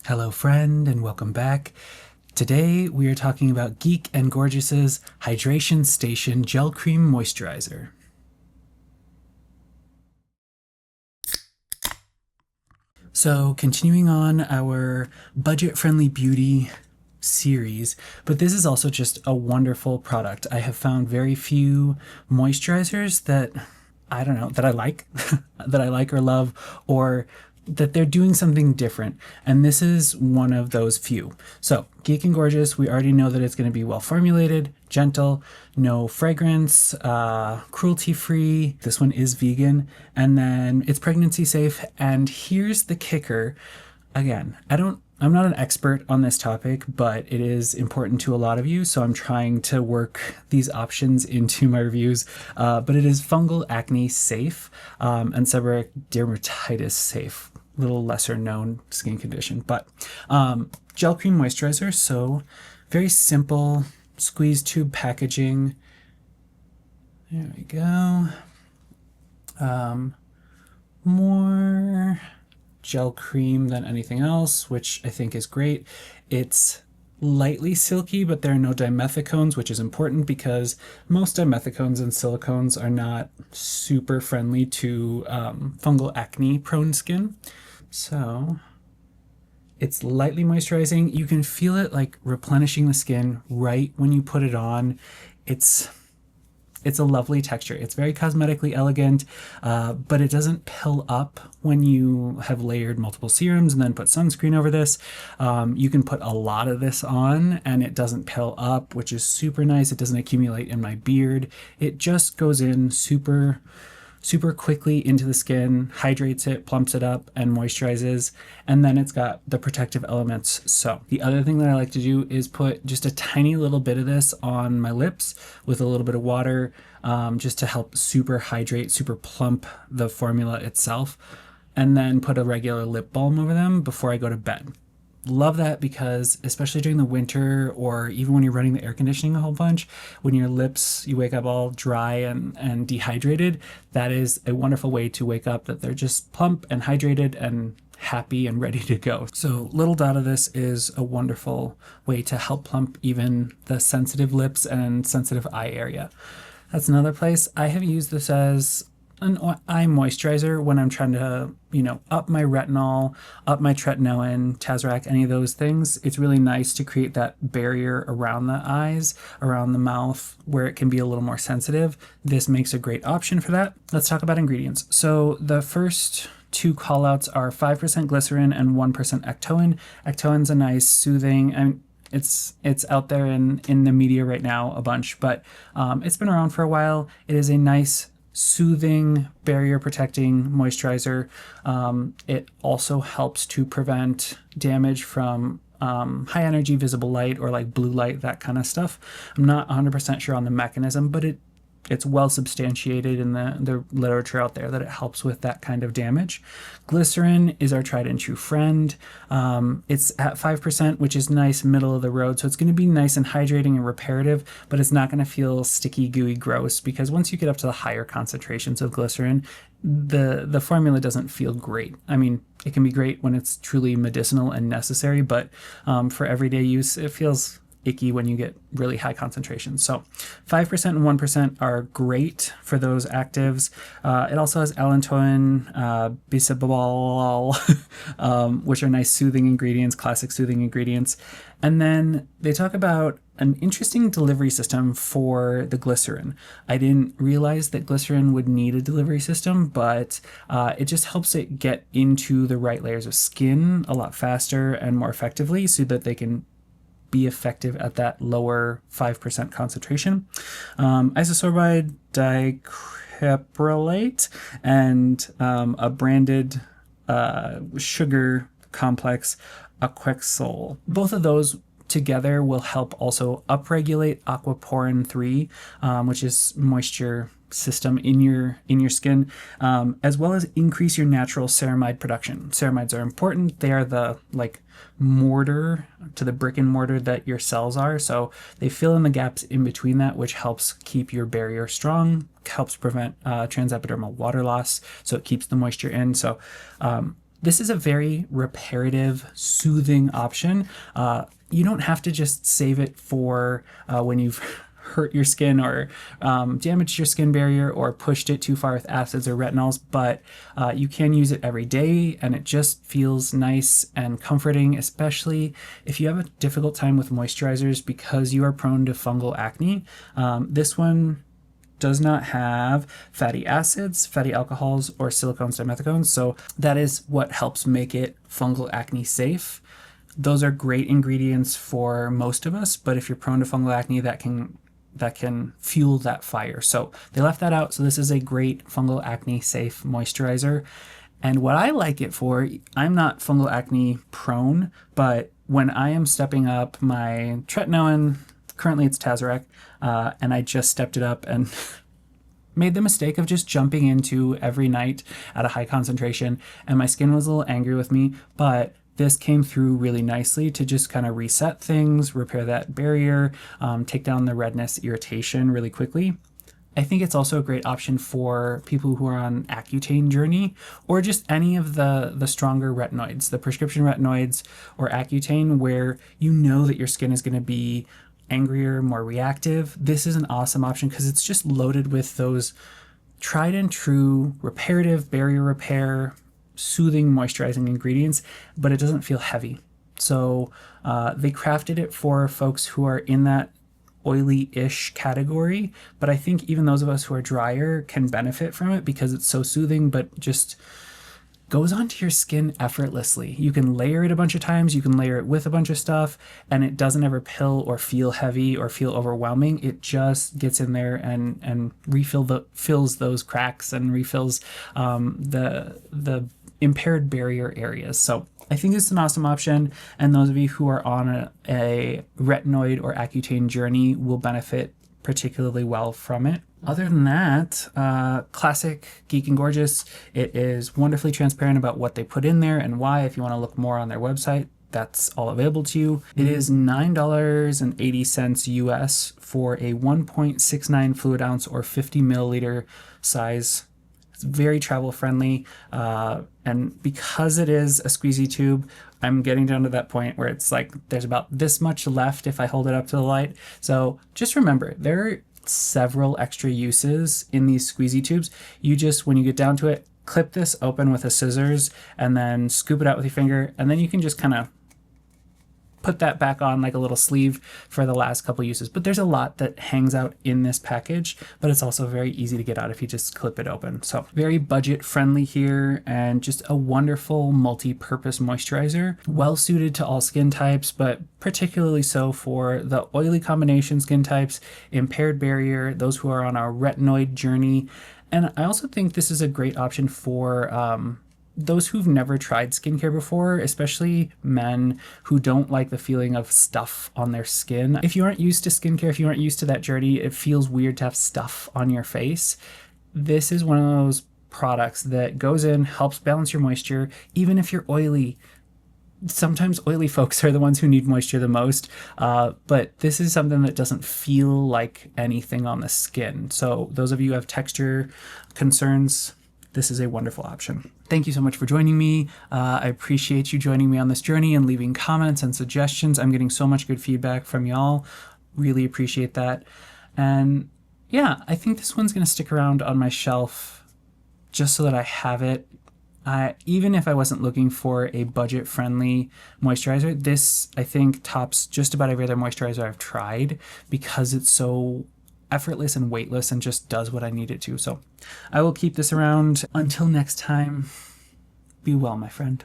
Hello friend and welcome back. Today we are talking about Geek and Gorgeous's Hydration Station Gel Cream Moisturizer. So continuing on our budget-friendly beauty series, but this is also just a wonderful product. I have found very few moisturizers that I don't know, that I like, that I like or love, or that they're doing something different. And this is one of those few. So Geek and Gorgeous, we already know that it's going to be well formulated, gentle, no fragrance, cruelty-free. This one is vegan, and then it's pregnancy safe. And here's the kicker. Again, I'm not an expert on this topic, but it is important to a lot of you, so I'm trying to work these options into my reviews. But it is fungal acne safe and seborrheic dermatitis safe. Little lesser known skin condition, but gel cream moisturizer. So very simple squeeze tube packaging. There we go. More gel cream than anything else, which I think is great. It's lightly silky, but there are no dimethicones, which is important because most dimethicones and silicones are not super friendly to fungal acne prone skin. So it's lightly moisturizing. You can feel it like replenishing the skin right when you put it on. It's a lovely texture. It's very cosmetically elegant, but it doesn't pill up when you have layered multiple serums and then put sunscreen over this. You can put a lot of this on and it doesn't pill up, which is super nice. It doesn't accumulate in my beard. It just goes in super quickly into the skin, hydrates it, plumps it up, and moisturizes. And then it's got the protective elements. So the other thing that I like to do is put just a tiny little bit of this on my lips with a little bit of water, just to help super hydrate, super plump the formula itself, and then put a regular lip balm over them before I go to bed. Love that because especially during the winter or even when you're running the air conditioning a whole bunch, when your lips, you wake up all dry and dehydrated, that is a wonderful way to wake up that they're just plump and hydrated and happy and ready to go. So little dot of this is a wonderful way to help plump even the sensitive lips and sensitive eye area. That's another place. I have used this as an eye moisturizer when I'm trying to, up my retinol, up my tretinoin, Tazorac, any of those things. It's really nice to create that barrier around the eyes, around the mouth, where it can be a little more sensitive. This makes a great option for that. Let's talk about ingredients. So the first two callouts are 5% glycerin and 1% Ectoin. Ectoin's a nice soothing, and it's out there in the media right now a bunch, but it's been around for a while. It is a nice soothing, barrier protecting moisturizer. It also helps to prevent damage from high energy visible light or like blue light, that kind of stuff. I'm not 100% sure on the mechanism, but it's well substantiated in the literature out there that it helps with that kind of damage. Glycerin is our tried and true friend. It's at 5%, which is nice, middle of the road. So it's going to be nice and hydrating and reparative, but it's not going to feel sticky, gooey, gross, because once you get up to the higher concentrations of glycerin, the formula doesn't feel great. I mean, it can be great when it's truly medicinal and necessary, but for everyday use, it feels icky when you get really high concentrations. So 5% and 1% are great for those actives. It also has allantoin, bisabol, which are nice soothing ingredients, classic soothing ingredients. And then they talk about an interesting delivery system for the glycerin. I didn't realize that glycerin would need a delivery system, but it just helps it get into the right layers of skin a lot faster and more effectively so that they can be effective at that lower 5% concentration. Isosorbide dicaprolate and a branded sugar complex, Aquexol. Both of those together will help also upregulate aquaporin 3, which is moisture system in your skin, as well as increase your natural ceramide production. Ceramides are important. They are the mortar to the brick and mortar that your cells are. So they fill in the gaps in between that, which helps keep your barrier strong, helps prevent transepidermal water loss. So it keeps the moisture in. So this is a very reparative, soothing option. You don't have to just save it for when you've hurt your skin or damaged your skin barrier or pushed it too far with acids or retinols, but you can use it every day, and it just feels nice and comforting, especially if you have a difficult time with moisturizers because you are prone to fungal acne. This one does not have fatty acids, fatty alcohols, or silicones, dimethicones, so that is what helps make it fungal acne safe. Those are great ingredients for most of us, but if you're prone to fungal acne, that can fuel that fire. So they left that out. So this is a great fungal acne safe moisturizer. And what I like it for, I'm not fungal acne prone, but when I am stepping up my tretinoin, currently it's Tazarec, and I just stepped it up and made the mistake of just jumping into every night at a high concentration, and my skin was a little angry with me, but this came through really nicely to just kind of reset things, repair that barrier, take down the redness, irritation really quickly. I think it's also a great option for people who are on Accutane journey, or just any of the stronger retinoids, the prescription retinoids or Accutane, where you know that your skin is going to be angrier, more reactive. This is an awesome option because it's just loaded with those tried and true reparative, barrier repair, soothing, moisturizing ingredients, but it doesn't feel heavy. So they crafted it for folks who are in that oily-ish category, but I think even those of us who are drier can benefit from it because it's so soothing, but just goes onto your skin effortlessly. You can layer it a bunch of times, you can layer it with a bunch of stuff, and it doesn't ever pill or feel heavy or feel overwhelming. It just gets in there and fills those cracks and refills the impaired barrier areas. So I think it's an awesome option, and those of you who are on a retinoid or Accutane journey will benefit particularly well from it. Other than that, classic Geek and Gorgeous. It is wonderfully transparent about what they put in there and why. If you want to look more on their website, that's all available to you. It is $9.80 US for a 1.69 fluid ounce or 50 milliliter size. It's very travel friendly, and because it is a squeezy tube, I'm getting down to that point where it's like there's about this much left if I hold it up to the light. So just remember, there are several extra uses in these squeezy tubes. You just, when you get down to it, clip this open with a scissors and then scoop it out with your finger, and then you can just kind of put that back on like a little sleeve for the last couple uses. But there's a lot that hangs out in this package, but it's also very easy to get out if you just clip it open. So very budget friendly here, and just a wonderful multi-purpose moisturizer, well suited to all skin types, but particularly so for the oily combination skin types, impaired barrier, those who are on a retinoid journey. And I also think this is a great option for those who've never tried skincare before, especially men who don't like the feeling of stuff on their skin. If you aren't used to skincare, if you aren't used to that journey, it feels weird to have stuff on your face. This is one of those products that goes in, helps balance your moisture, even if you're oily. Sometimes oily folks are the ones who need moisture the most, but this is something that doesn't feel like anything on the skin. So those of you who have texture concerns, this is a wonderful option. Thank you so much for joining me. I appreciate you joining me on this journey and leaving comments and suggestions. I'm getting so much good feedback from y'all. Really appreciate that. And yeah, I think this one's going to stick around on my shelf just so that I have it. Even if I wasn't looking for a budget-friendly moisturizer, this, I think, tops just about every other moisturizer I've tried because it's so effortless and weightless and just does what I need it to. So I will keep this around. Until next time, be well, my friend.